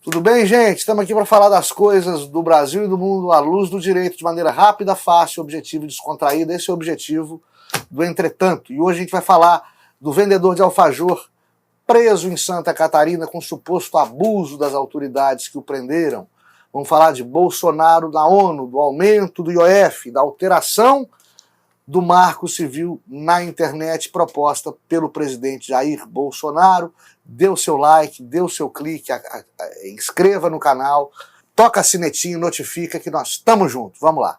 Tudo bem, gente? Estamos aqui para falar das coisas do Brasil e do mundo à luz do direito, de maneira rápida, fácil, objetiva e descontraída. Esse é o objetivo do Entretanto. E hoje a gente vai falar do vendedor de alfajor preso em Santa Catarina com suposto abuso das autoridades que o prenderam. Vamos falar de Bolsonaro na ONU, do aumento do IOF, da alteração do Marco Civil na internet proposta pelo presidente Jair Bolsonaro. Dê o seu like, dê o seu clique, inscreva no canal, toca a sinetinha, notifica que nós estamos juntos. Vamos lá.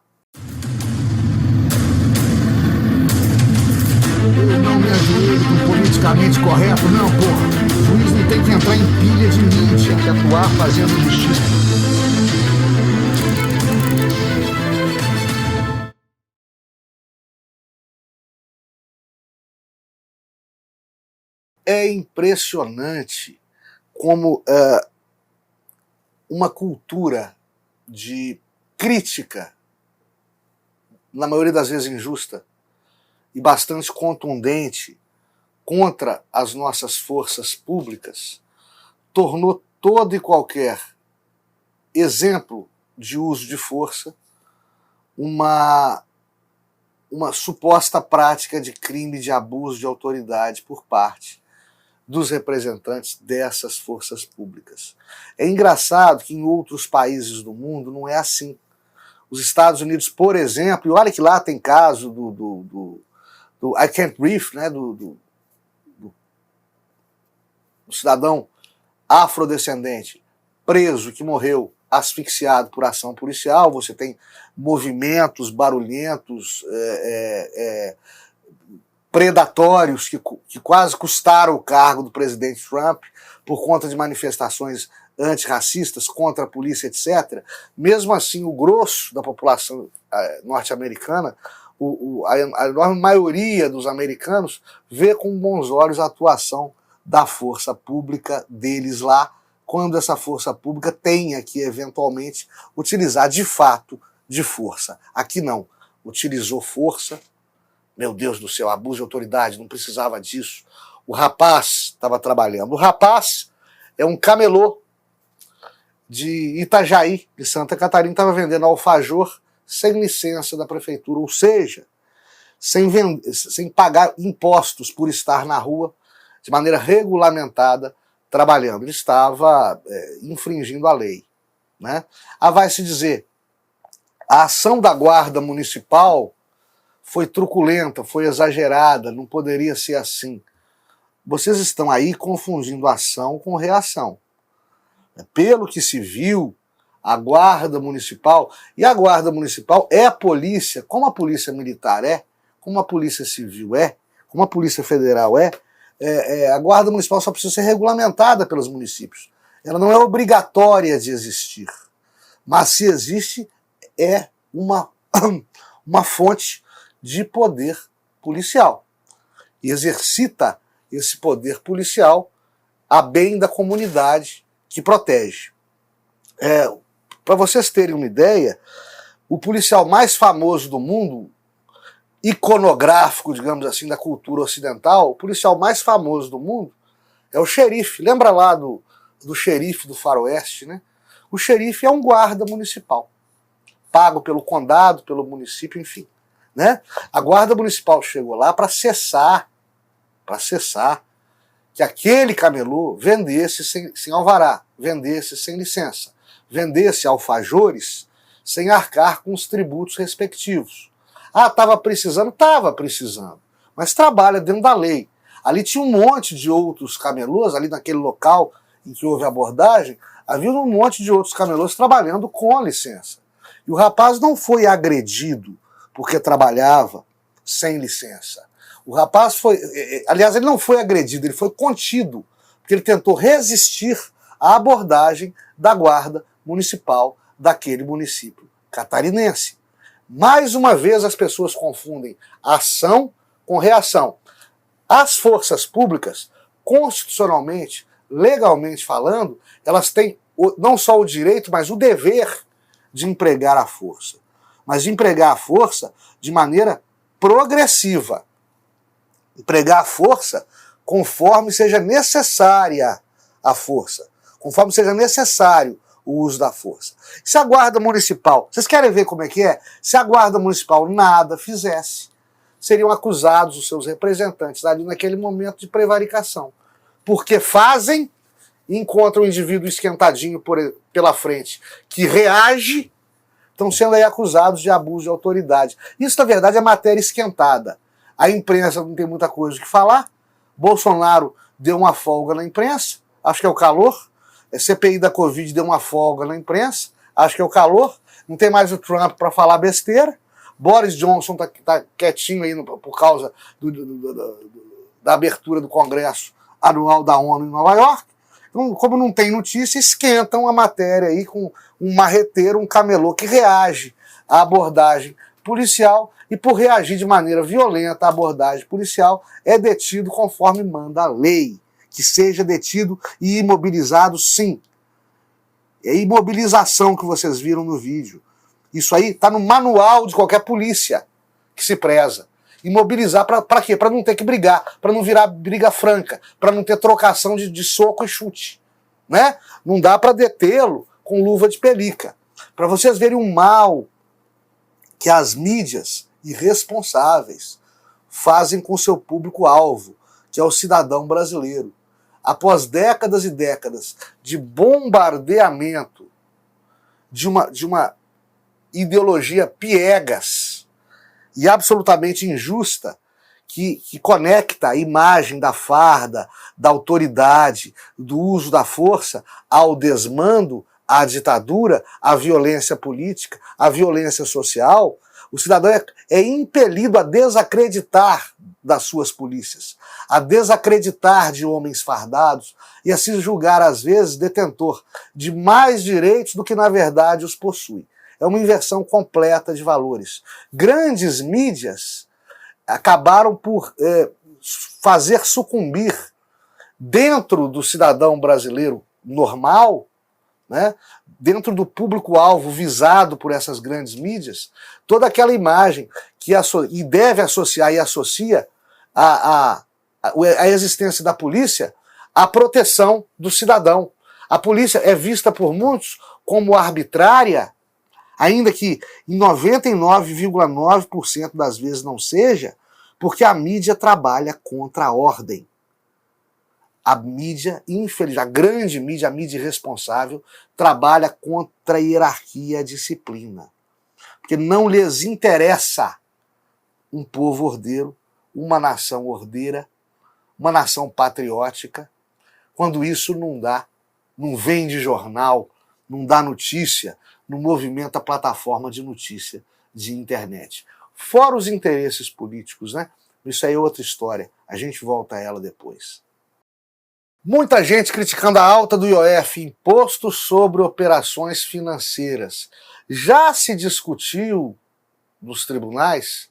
Eu não me ajoelho com politicamente correto, não, porra. O juiz não tem que entrar em pilha de mídia, tem que atuar fazendo justiça. É impressionante como uma cultura de crítica, na maioria das vezes injusta, e bastante contundente contra as nossas forças públicas, tornou todo e qualquer exemplo de uso de força uma suposta prática de crime de abuso de autoridade por parte dos representantes dessas forças públicas. É engraçado que em outros países do mundo não é assim. Os Estados Unidos, por exemplo, e olha que lá tem caso do I Can't Breathe, né, do cidadão afrodescendente preso que morreu asfixiado por ação policial. Você tem movimentos barulhentos, predatórios que quase custaram o cargo do presidente Trump por conta de manifestações antirracistas contra a polícia, etc. Mesmo assim, o grosso da população norte-americana, a enorme maioria dos americanos, vê com bons olhos a atuação da força pública deles lá, quando essa força pública tenha que, eventualmente, utilizar de fato de força. Aqui não. Utilizou força. Meu Deus do céu, abuso de autoridade, não precisava disso. O rapaz estava trabalhando. O rapaz é um camelô de Itajaí, de Santa Catarina, estava vendendo alfajor sem licença da prefeitura, ou seja, sem pagar impostos por estar na rua de maneira regulamentada trabalhando. Ele estava infringindo a lei, né? Vai se dizer, a ação da Guarda Municipal foi truculenta, foi exagerada, não poderia ser assim. Vocês estão aí confundindo ação com reação. Pelo que se viu, a Guarda Municipal, e a Guarda Municipal é a polícia, como a polícia militar como a polícia civil como a polícia federal a Guarda Municipal só precisa ser regulamentada pelos municípios. Ela não é obrigatória de existir. Mas se existe, é uma fonte de poder policial. E exercita esse poder policial a bem da comunidade que protege. Para vocês terem uma ideia, o policial mais famoso do mundo, iconográfico, digamos assim, da cultura ocidental, o policial mais famoso do mundo é o xerife. Lembra lá do xerife do faroeste, né? O xerife é um guarda municipal, pago pelo condado, pelo município, enfim. Né? A Guarda Municipal chegou lá para cessar que aquele camelô vendesse sem alvará, vendesse sem licença, vendesse alfajores sem arcar com os tributos respectivos. Estava precisando? Estava precisando, mas trabalha dentro da lei. Ali tinha um monte de outros camelôs, ali naquele local em que houve abordagem, havia um monte de outros camelôs trabalhando com licença. E o rapaz não foi agredido porque trabalhava sem licença. O rapaz foi... Aliás, ele não foi agredido, ele foi contido, porque ele tentou resistir à abordagem da Guarda Municipal daquele município catarinense. Mais uma vez, as pessoas confundem ação com reação. As forças públicas, constitucionalmente, legalmente falando, elas têm não só o direito, mas o dever de empregar a força. Mas de empregar a força de maneira progressiva. Empregar a força conforme seja necessária a força. conforme seja necessário o uso da força. Se a Guarda Municipal, vocês querem ver como é que é? Se a Guarda Municipal nada fizesse, seriam acusados os seus representantes ali naquele momento de prevaricação. Porque fazem, encontram um indivíduo esquentadinho pela frente, que reage, estão sendo aí acusados de abuso de autoridade. Isso, na verdade, é matéria esquentada. A imprensa não tem muita coisa o que falar, Bolsonaro deu uma folga na imprensa, acho que é o calor, a CPI da Covid deu uma folga na imprensa, acho que é o calor, não tem mais o Trump para falar besteira, Boris Johnson tá quietinho aí por causa da abertura do Congresso Anual da ONU em Nova York. Então, como não tem notícia, esquentam a matéria aí com um marreteiro, um camelô que reage à abordagem policial e, por reagir de maneira violenta à abordagem policial, é detido conforme manda a lei. Que seja detido e imobilizado, sim. É imobilização que vocês viram no vídeo. Isso aí está no manual de qualquer polícia que se preza. Imobilizar para quê? Para não ter que brigar, para não virar briga franca, para não ter trocação de soco e chute. Né? Não dá para detê-lo com luva de pelica. Para vocês verem o mal que as mídias irresponsáveis fazem com o seu público-alvo, que é o cidadão brasileiro. Após décadas e décadas de bombardeamento de uma ideologia piegas e absolutamente injusta, que conecta a imagem da farda, da autoridade, do uso da força ao desmando, à ditadura, à violência política, à violência social, o cidadão é impelido a desacreditar das suas polícias, a desacreditar de homens fardados e a se julgar, às vezes, detentor de mais direitos do que, na verdade, os possui. É uma inversão completa de valores. Grandes mídias acabaram por fazer sucumbir dentro do cidadão brasileiro normal, né, dentro do público-alvo visado por essas grandes mídias, toda aquela imagem que e deve associar e associa a existência da polícia à proteção do cidadão. A polícia é vista por muitos como arbitrária, ainda que em 99,9% das vezes não seja, porque a mídia trabalha contra a ordem. A mídia, infeliz, a grande mídia, a mídia irresponsável, trabalha contra a hierarquia e a disciplina. Porque não lhes interessa um povo ordeiro, uma nação ordeira, uma nação patriótica, quando isso não dá, não vem de jornal, não dá notícia, não movimenta a plataforma de notícia de internet. Fora os interesses políticos, né? Isso aí é outra história, a gente volta a ela depois. Muita gente criticando a alta do IOF, Imposto sobre Operações Financeiras. Já se discutiu nos tribunais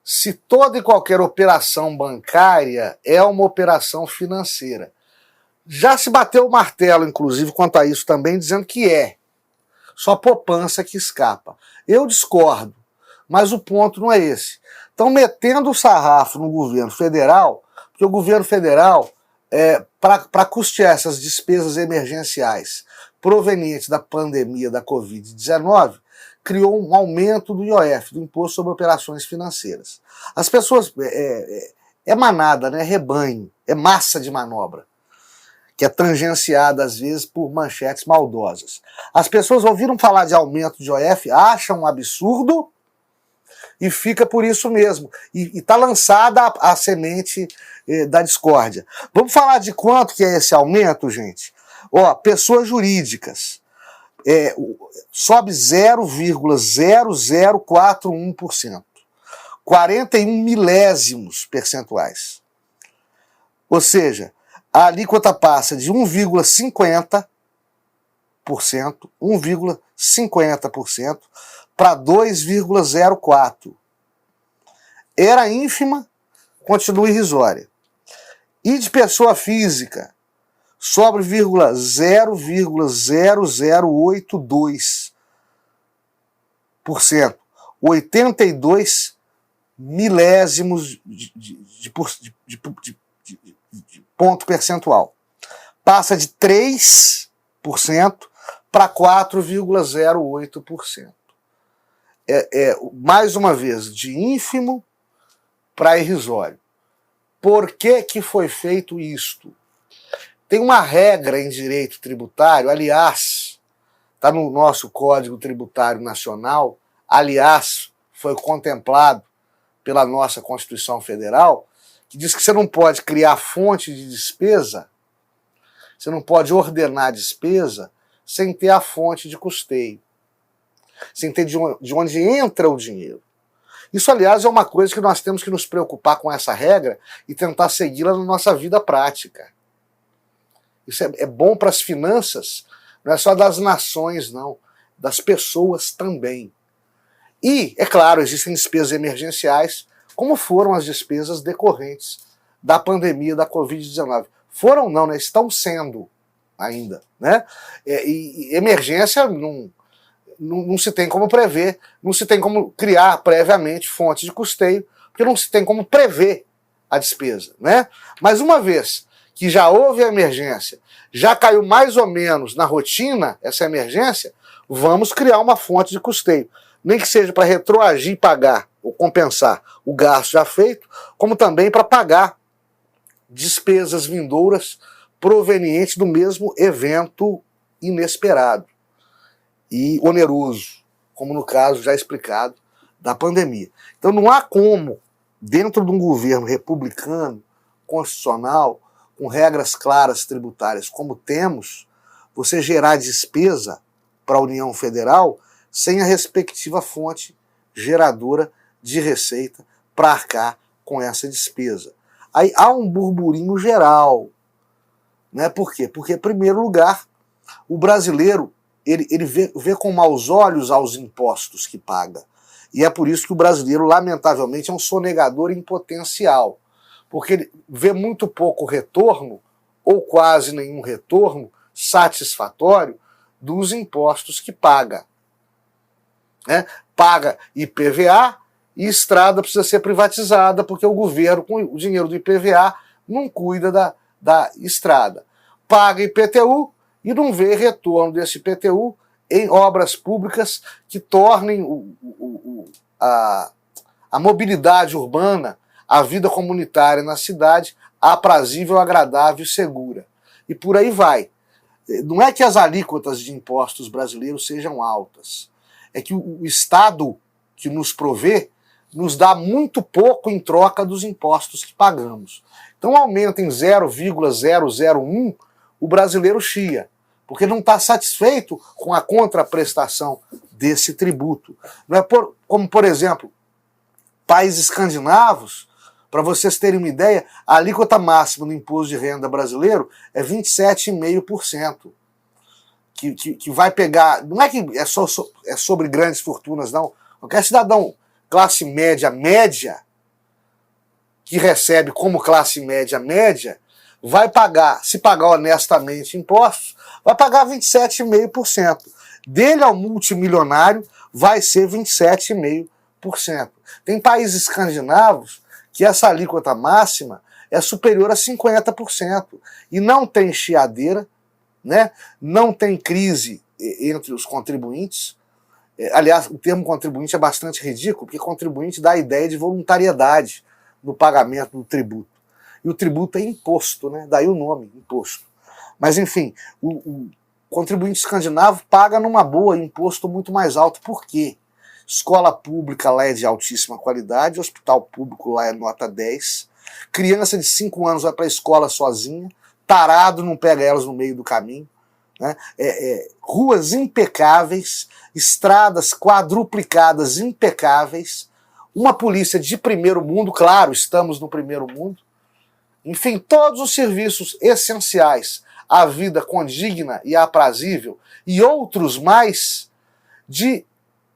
se toda e qualquer operação bancária é uma operação financeira. Já se bateu o martelo, inclusive, quanto a isso também, dizendo que é. Só poupança que escapa. Eu discordo, mas o ponto não é esse. Estão metendo o sarrafo no governo federal, porque o governo federal, para custear essas despesas emergenciais provenientes da pandemia da Covid-19, criou um aumento do IOF, do Imposto sobre Operações Financeiras. As pessoas... É manada, né? É rebanho, é massa de manobra, que é tangenciada, às vezes, por manchetes maldosas. As pessoas ouviram falar de aumento de IOF, acham um absurdo e fica por isso mesmo. E está lançada a semente da discórdia. Vamos falar de quanto que é esse aumento, gente? Ó, pessoas jurídicas, sobe 0,0041%. 41 milésimos percentuais. Ou seja, a alíquota passa de 1,50% para 2,04%. Era ínfima, continua irrisória. E de pessoa física, sobre 0,0082%. 82 milésimos de ponto percentual. Passa de 3 para 4,08%. Mais uma vez, de ínfimo para irrisório. Por que foi feito isto? Tem uma regra em direito tributário, aliás, está no nosso Código Tributário Nacional, aliás, foi contemplado pela nossa Constituição Federal, que diz que você não pode criar fonte de despesa, você não pode ordenar despesa sem ter a fonte de custeio, sem ter de onde entra o dinheiro. Isso, aliás, é uma coisa que nós temos que nos preocupar com essa regra e tentar segui-la na nossa vida prática. Isso é bom para as finanças, não é só das nações, não, das pessoas também. E, é claro, existem despesas emergenciais, como foram as despesas decorrentes da pandemia da Covid-19. Foram não, né? Estão sendo ainda, né? E emergência não se tem como prever, não se tem como criar previamente fontes de custeio, porque não se tem como prever a despesa, né? Mas uma vez que já houve a emergência, já caiu mais ou menos na rotina essa emergência, vamos criar uma fonte de custeio. Nem que seja para retroagir e pagar ou compensar o gasto já feito, como também para pagar despesas vindouras provenientes do mesmo evento inesperado e oneroso, como no caso já explicado da pandemia. Então não há como, dentro de um governo republicano, constitucional, com regras claras tributárias como temos, você gerar despesa para a União Federal sem a respectiva fonte geradora de receita para arcar com essa despesa. Aí há um burburinho geral, né? Por quê? Porque, em primeiro lugar, o brasileiro ele vê com maus olhos aos impostos que paga. E é por isso que o brasileiro, lamentavelmente, é um sonegador em potencial. Porque ele vê muito pouco retorno, ou quase nenhum retorno, satisfatório, dos impostos que paga. Né? Paga IPVA e estrada precisa ser privatizada, porque o governo, com o dinheiro do IPVA, não cuida da estrada. Paga IPTU e não vê retorno desse IPTU em obras públicas que tornem a mobilidade urbana, a vida comunitária na cidade, aprazível, agradável e segura. E por aí vai. Não é que as alíquotas de impostos brasileiros sejam altas, é que o Estado que nos provê nos dá muito pouco em troca dos impostos que pagamos. Então aumenta em 0,001, o brasileiro chia, porque não está satisfeito com a contraprestação desse tributo. Não é como, por exemplo, países escandinavos, para vocês terem uma ideia, a alíquota máxima do imposto de renda brasileiro é 27,5%. Que vai pegar, não é que é sobre grandes fortunas, não. Qualquer cidadão classe média, que recebe como classe média, vai pagar, se pagar honestamente impostos, vai pagar 27,5%. Dele ao multimilionário vai ser 27,5%. Tem países escandinavos que essa alíquota máxima é superior a 50%. E não tem chiadeira, né? Não tem crise entre os contribuintes. Aliás, o termo contribuinte é bastante ridículo, porque contribuinte dá a ideia de voluntariedade no pagamento do tributo. E o tributo é imposto, né? Daí o nome, imposto. Mas, enfim, o contribuinte escandinavo paga numa boa imposto muito mais alto. Por quê? Escola pública lá é de altíssima qualidade, hospital público lá é nota 10, criança de 5 anos vai para a escola sozinha, tarado não pega elas no meio do caminho, né? Ruas impecáveis, estradas quadruplicadas impecáveis, uma polícia de primeiro mundo, claro, estamos no primeiro mundo, enfim, todos os serviços essenciais à vida condigna e aprazível e outros mais de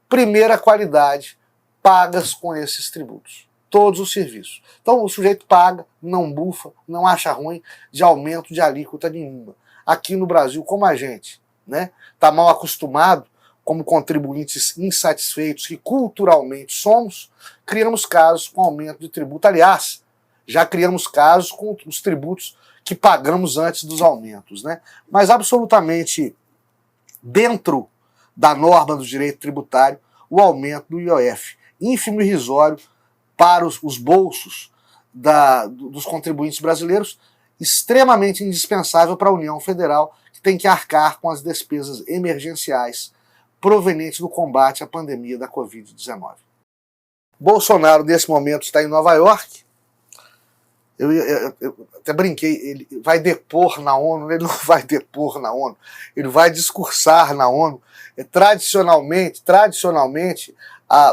primeira qualidade pagas com esses tributos. Todos os serviços. Então o sujeito paga, não bufa, não acha ruim de aumento de alíquota nenhuma. Aqui no Brasil, como a gente, né, tá mal acostumado, como contribuintes insatisfeitos que culturalmente somos, criamos casos com aumento de tributo. Aliás, já criamos casos com os tributos que pagamos antes dos aumentos, né? Mas absolutamente dentro da norma do direito tributário, o aumento do IOF, ínfimo e irrisório para os bolsos dos contribuintes brasileiros, extremamente indispensável para a União Federal, que tem que arcar com as despesas emergenciais provenientes do combate à pandemia da Covid-19. Bolsonaro, nesse momento, está em Nova York. Eu até brinquei, ele vai depor na ONU, ele não vai depor na ONU, ele vai discursar na ONU. Tradicionalmente,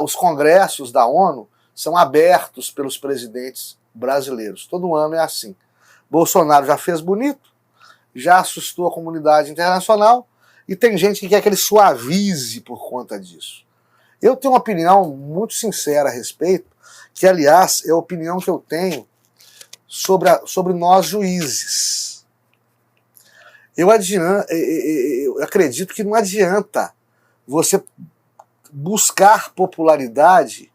os congressos da ONU são abertos pelos presidentes brasileiros. Todo ano é assim. Bolsonaro já fez bonito, já assustou a comunidade internacional e tem gente que quer que ele suavize por conta disso. Eu tenho uma opinião muito sincera a respeito, que aliás é a opinião que eu tenho sobre nós juízes. Eu acredito que não adianta você buscar popularidade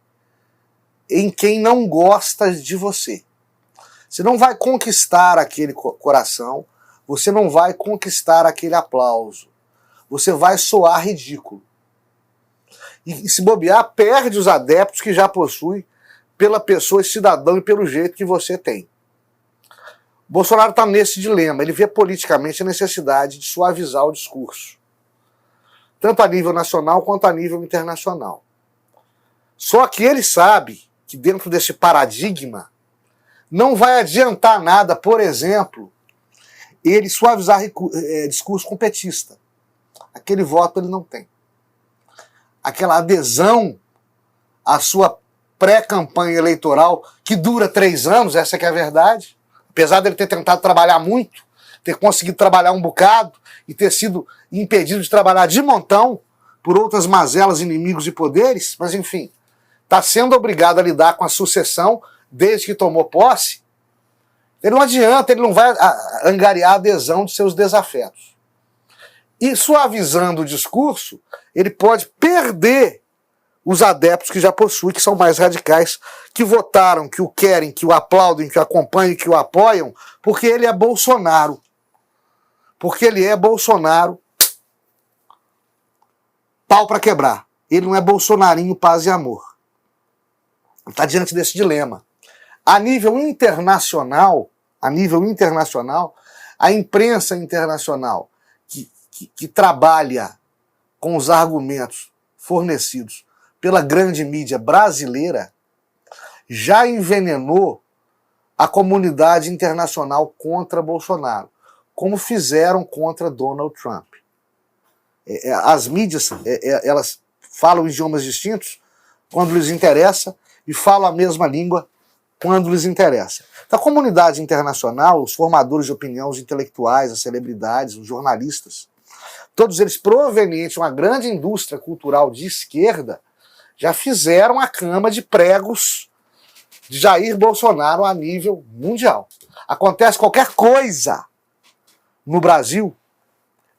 em quem não gosta de você. Você não vai conquistar aquele coração, você não vai conquistar aquele aplauso. Você vai soar ridículo. E se bobear, perde os adeptos que já possui pela pessoa, cidadão e pelo jeito que você tem. Bolsonaro está nesse dilema, ele vê politicamente a necessidade de suavizar o discurso, tanto a nível nacional quanto a nível internacional. Só que ele sabe que dentro desse paradigma não vai adiantar nada, por exemplo, ele suavizar discurso com petista. Aquele voto ele não tem. Aquela adesão à sua pré-campanha eleitoral, que dura 3 anos, essa que é a verdade, apesar dele ter tentado trabalhar muito, ter conseguido trabalhar um bocado e ter sido impedido de trabalhar de montão por outras mazelas, inimigos e poderes, mas enfim, está sendo obrigado a lidar com a sucessão desde que tomou posse. Ele não adianta, ele não vai angariar a adesão de seus desafetos. E suavizando o discurso, ele pode perder os adeptos que já possui, que são mais radicais, que votaram, que o querem, que o aplaudem, que o acompanham, que o apoiam, porque ele é Bolsonaro. Porque ele é Bolsonaro, pau para quebrar. Ele não é bolsonarinho, paz e amor. Ele está diante desse dilema. A nível internacional, a imprensa internacional que trabalha com os argumentos fornecidos pela grande mídia brasileira, já envenenou a comunidade internacional contra Bolsonaro, como fizeram contra Donald Trump. As mídias, elas falam idiomas distintos quando lhes interessa e falam a mesma língua quando lhes interessa. Então, a comunidade internacional, os formadores de opinião, os intelectuais, as celebridades, os jornalistas, todos eles provenientes de uma grande indústria cultural de esquerda, já fizeram a cama de pregos de Jair Bolsonaro a nível mundial. Acontece qualquer coisa no Brasil,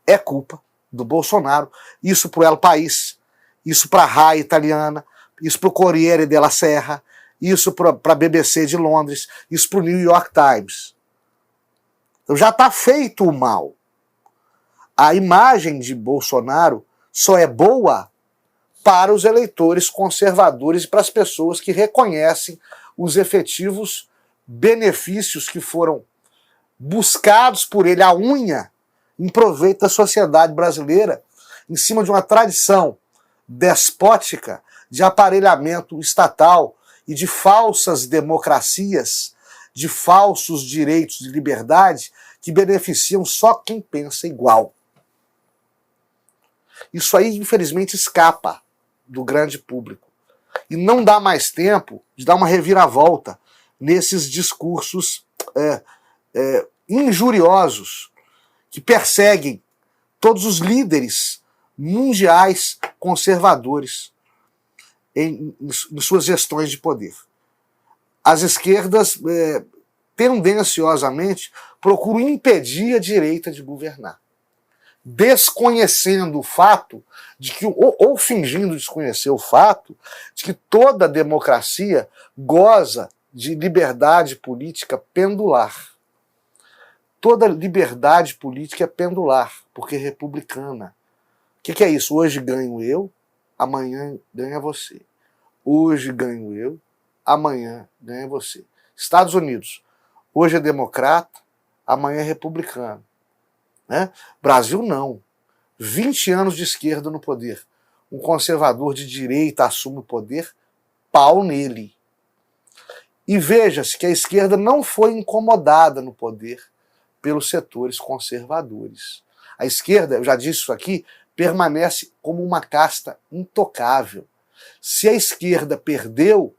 é culpa do Bolsonaro. Isso para o El País, isso para a RAI italiana, isso para o Corriere della Sera, isso para a BBC de Londres, isso para o New York Times. Então já está feito o mal. A imagem de Bolsonaro só é boa para os eleitores conservadores e para as pessoas que reconhecem os efetivos benefícios que foram buscados por ele à unha em proveito da sociedade brasileira, em cima de uma tradição despótica de aparelhamento estatal e de falsas democracias, de falsos direitos de liberdade que beneficiam só quem pensa igual. Isso aí, infelizmente, escapa do grande público. E não dá mais tempo de dar uma reviravolta nesses discursos injuriosos que perseguem todos os líderes mundiais conservadores em suas gestões de poder. As esquerdas, tendenciosamente, procuram impedir a direita de governar, desconhecendo o fato de que, ou fingindo desconhecer o fato, de que toda democracia goza de liberdade política pendular. toda liberdade política é pendular, porque é republicana. O que é isso? Hoje ganho eu, amanhã ganha você. Hoje ganho eu, amanhã ganha você. Estados Unidos, hoje é democrata, amanhã é republicano. Né? Brasil não. 20 anos de esquerda no poder. Um conservador de direita assume o poder, pau nele. E veja-se que a esquerda não foi incomodada no poder pelos setores conservadores. A esquerda, eu já disse isso aqui, permanece como uma casta intocável. Se a esquerda perdeu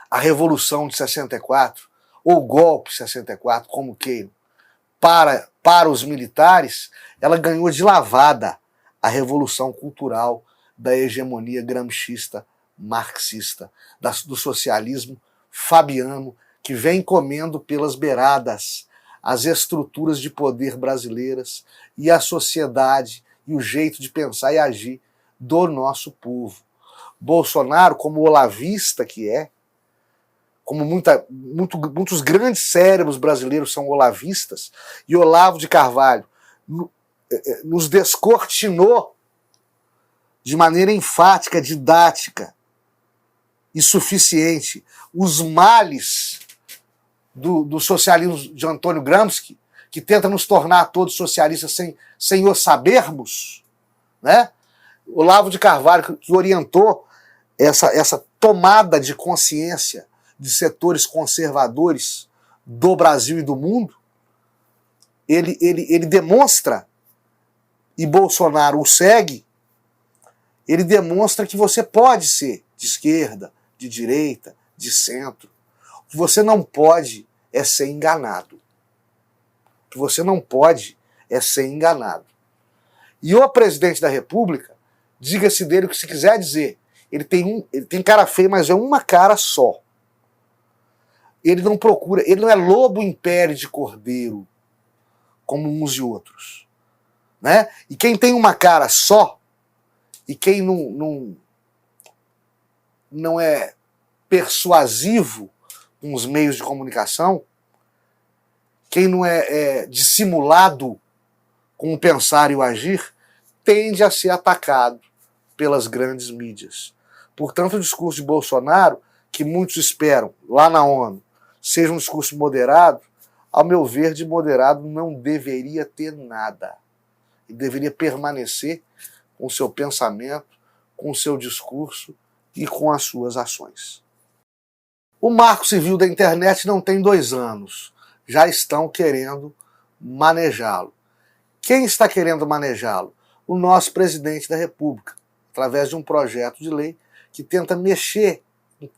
a Revolução de 64, ou o golpe de 64, como queiram, para os militares, ela ganhou de lavada a revolução cultural da hegemonia gramscista, marxista, do socialismo fabiano, que vem comendo pelas beiradas as estruturas de poder brasileiras e a sociedade e o jeito de pensar e agir do nosso povo. Bolsonaro, como olavista que é, como muitos grandes cérebros brasileiros são olavistas, e Olavo de Carvalho nos descortinou de maneira enfática, didática e suficiente os males do socialismo de Antônio Gramsci, que tenta nos tornar todos socialistas sem o sabermos, né? Olavo de Carvalho, que orientou essa tomada de consciência de setores conservadores do Brasil e do mundo, ele demonstra, e Bolsonaro o segue, ele demonstra que você pode ser de esquerda, de direita, de centro. O que você não pode é ser enganado. O que você não pode é ser enganado. E o presidente da República, diga-se dele o que se quiser dizer, ele tem cara feia, mas é uma cara só. Ele não procura, ele não é lobo em pele de cordeiro, como uns e outros. Né? E quem tem uma cara só, e quem não é persuasivo com os meios de comunicação, quem não é dissimulado com o pensar e o agir, tende a ser atacado pelas grandes mídias. Portanto, o discurso de Bolsonaro, que muitos esperam lá na ONU, seja um discurso moderado, ao meu ver, de moderado não deveria ter nada. Ele deveria permanecer com o seu pensamento, com o seu discurso e com as suas ações. O Marco Civil da Internet não tem 2 anos. Já estão querendo manejá-lo. Quem está querendo manejá-lo? O nosso presidente da República, através de um projeto de lei que tenta mexer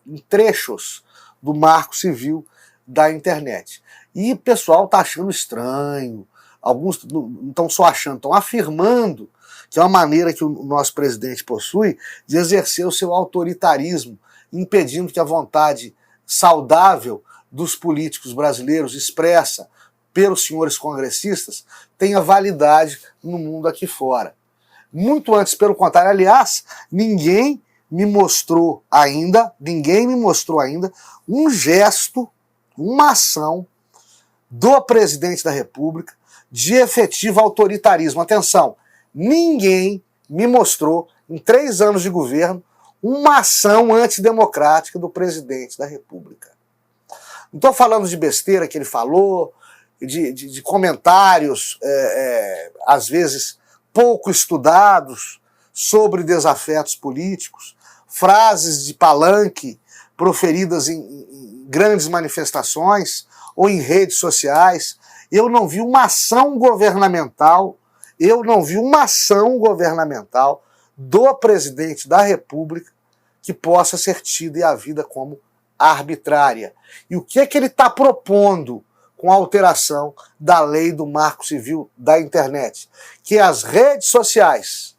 em trechos do Marco Civil da Internet. E o pessoal está achando estranho, alguns não estão só achando, estão afirmando que é uma maneira que o nosso presidente possui de exercer o seu autoritarismo, impedindo que a vontade saudável dos políticos brasileiros expressa pelos senhores congressistas tenha validade no mundo aqui fora. Muito antes, pelo contrário, aliás, ninguém me mostrou ainda um gesto, uma ação do presidente da República de efetivo autoritarismo. Atenção, ninguém me mostrou, em 3 anos de governo, uma ação antidemocrática do presidente da República. Não estou falando de besteira que ele falou, de comentários, às vezes pouco estudados, sobre desafetos políticos, frases de palanque proferidas em grandes manifestações ou em redes sociais. Eu não vi uma ação governamental, do presidente da República que possa ser tida e a vida como arbitrária. E o que é que ele está propondo com a alteração da lei do Marco Civil da Internet? Que as redes sociais,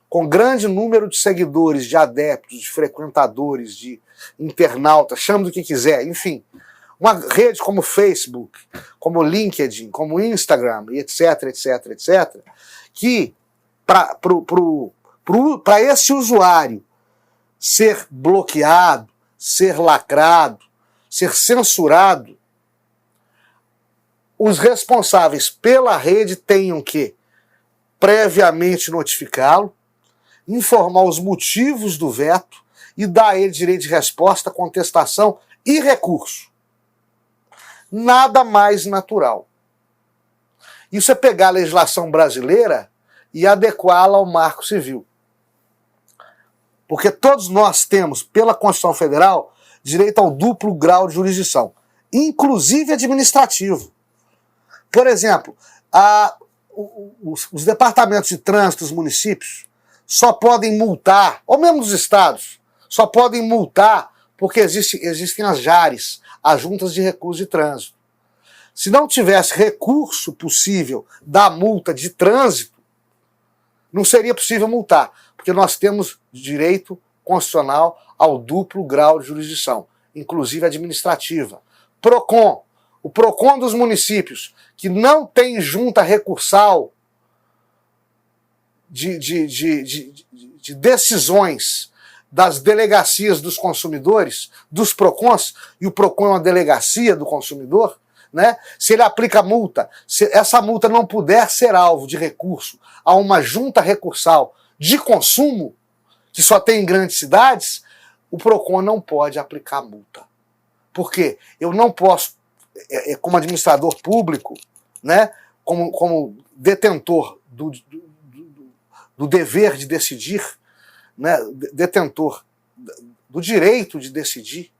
com grande número de seguidores, de adeptos, de frequentadores, de internautas, chame do que quiser, enfim, uma rede como Facebook, como LinkedIn, como Instagram, etc, etc, etc, que para esse usuário ser bloqueado, ser lacrado, ser censurado, os responsáveis pela rede tenham que previamente notificá-lo, informar os motivos do veto e dar a ele direito de resposta, contestação e recurso. Nada mais natural. Isso é pegar a legislação brasileira e adequá-la ao Marco Civil. Porque todos nós temos, pela Constituição Federal, direito ao duplo grau de jurisdição, inclusive administrativo. Por exemplo, os departamentos de trânsito dos municípios só podem multar, ou mesmo os estados, só podem multar porque existem as JARes, as Juntas de Recurso de Trânsito. Se não tivesse recurso possível da multa de trânsito, não seria possível multar, porque nós temos direito constitucional ao duplo grau de jurisdição, inclusive administrativa. PROCON, o PROCON dos municípios, que não tem junta recursal de decisões das delegacias dos consumidores, dos PROCONs, e o PROCON é uma delegacia do consumidor, né? Se ele aplica multa, se essa multa não puder ser alvo de recurso a uma junta recursal de consumo, que só tem em grandes cidades, o PROCON não pode aplicar multa. Por quê? Eu não posso, como administrador público, né, como detentor do dever de decidir, né, detentor do direito de decidir,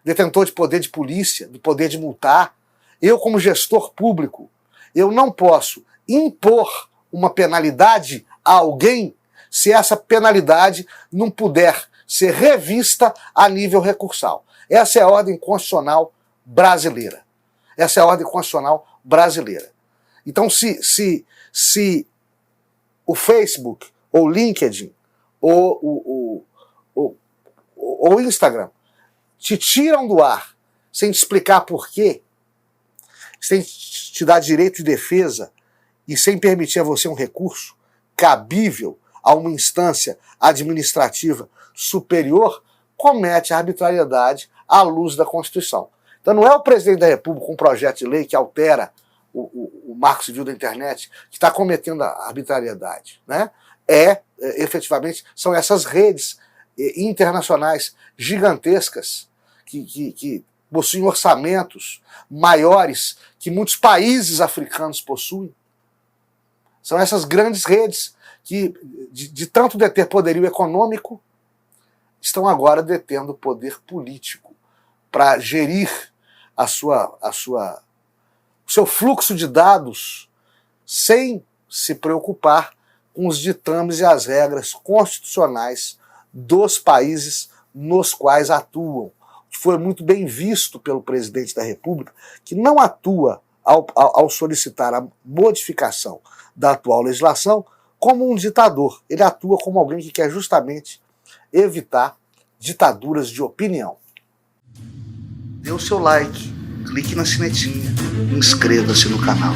detentor de poder de polícia, do poder de multar, eu como gestor público, eu não posso impor uma penalidade a alguém se essa penalidade não puder ser revista a nível recursal. Essa é a ordem constitucional brasileira. Essa é a ordem constitucional brasileira. Então, se o Facebook, ou o LinkedIn, ou o Instagram te tiram do ar sem te explicar por quê, sem te dar direito de defesa e sem permitir a você um recurso cabível a uma instância administrativa superior, comete a arbitrariedade à luz da Constituição. Então não é o presidente da República com um projeto de lei que altera o Marco Civil da internet que está cometendo a arbitrariedade, né? Efetivamente, são essas redes internacionais gigantescas que possuem orçamentos maiores que muitos países africanos possuem. São essas grandes redes que, de tanto deter poderio econômico, estão agora detendo poder político para gerir o seu fluxo de dados sem se preocupar com os ditames e as regras constitucionais dos países nos quais atuam. Que foi muito bem visto pelo presidente da República, que não atua ao solicitar a modificação da atual legislação como um ditador. Ele atua como alguém que quer justamente evitar ditaduras de opinião. Dê o seu like, clique na sinetinha e inscreva-se no canal.